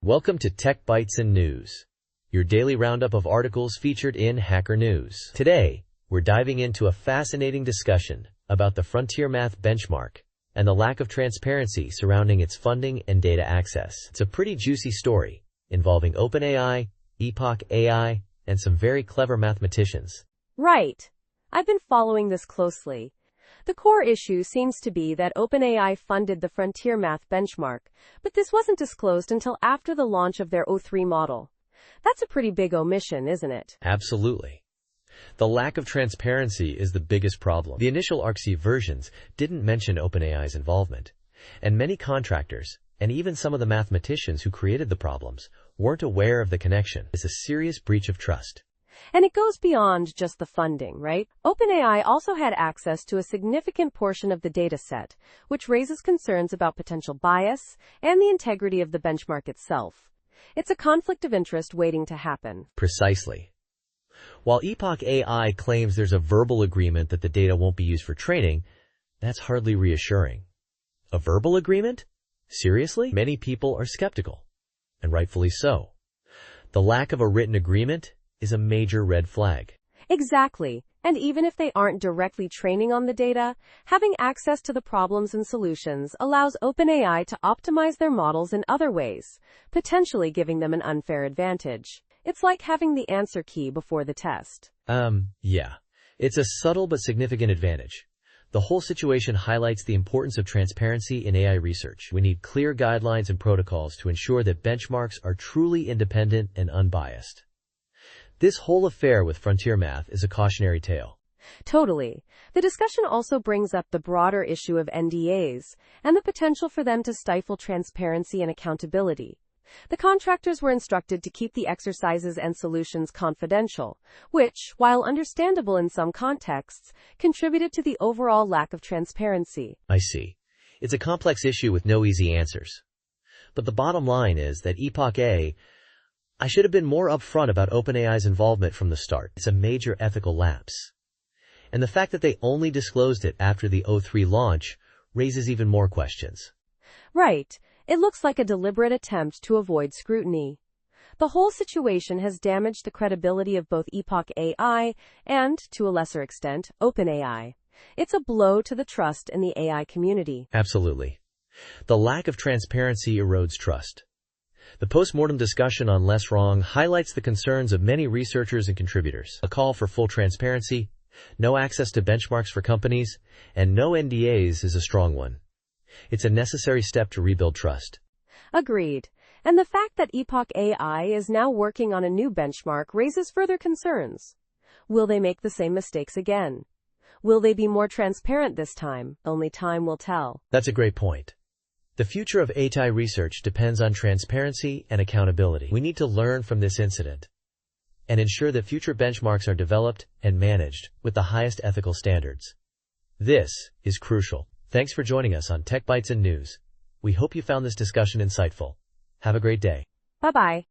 Welcome to Tech Bytes and News, your daily roundup of articles featured in Hacker News. Today, we're diving into a fascinating discussion about the FrontierMath benchmark and the lack of transparency surrounding its funding and data access. It's a pretty juicy story involving OpenAI, Epoch AI, and some very clever mathematicians. Right. I've been following this closely. The core issue seems to be that OpenAI funded the FrontierMath benchmark, but this wasn't disclosed until after the launch of their O3 model. That's a pretty big omission, isn't it? Absolutely. The lack of transparency is the biggest problem. The initial ARC-C versions didn't mention OpenAI's involvement, and many contractors, and even some of the mathematicians who created the problems, weren't aware of the connection. It's a serious breach of trust. And it goes beyond just the funding, right? OpenAI also had access to a significant portion of the data set, which raises concerns about potential bias and the integrity of the benchmark itself. It's a conflict of interest waiting to happen. Precisely. While Epoch AI claims there's a verbal agreement that the data won't be used for training, that's hardly reassuring. A verbal agreement? Seriously? Many people are skeptical, and rightfully so. The lack of a written agreement is a major red flag. Exactly. And even if they aren't directly training on the data, having access to the problems and solutions allows OpenAI to optimize their models in other ways, potentially giving them an unfair advantage. It's like having the answer key before the test. Yeah. It's a subtle but significant advantage. The whole situation highlights the importance of transparency in AI research. We need clear guidelines and protocols to ensure that benchmarks are truly independent and unbiased. This whole affair with FrontierMath is a cautionary tale. Totally. The discussion also brings up the broader issue of NDAs and the potential for them to stifle transparency and accountability. The contractors were instructed to keep the exercises and solutions confidential, which, while understandable in some contexts, contributed to the overall lack of transparency. I see. It's a complex issue with no easy answers. But the bottom line is that Epoch AI should have been more upfront about OpenAI's involvement from the start. It's a major ethical lapse. And the fact that they only disclosed it after the O3 launch raises even more questions. Right. It looks like a deliberate attempt to avoid scrutiny. The whole situation has damaged the credibility of both Epoch AI and, to a lesser extent, OpenAI. It's a blow to the trust in the AI community. Absolutely. The lack of transparency erodes trust. The post-mortem discussion on Less Wrong highlights the concerns of many researchers and contributors. A call for full transparency, no access to benchmarks for companies, and no NDAs is a strong one. It's a necessary step to rebuild trust. Agreed. And the fact that Epoch AI is now working on a new benchmark raises further concerns. Will they make the same mistakes again? Will they be more transparent this time? Only time will tell. That's a great point. The future of AI research depends on transparency and accountability. We need to learn from this incident and ensure that future benchmarks are developed and managed with the highest ethical standards. This is crucial. Thanks for joining us on Tech Bytes and News. We hope you found this discussion insightful. Have a great day. Bye-bye.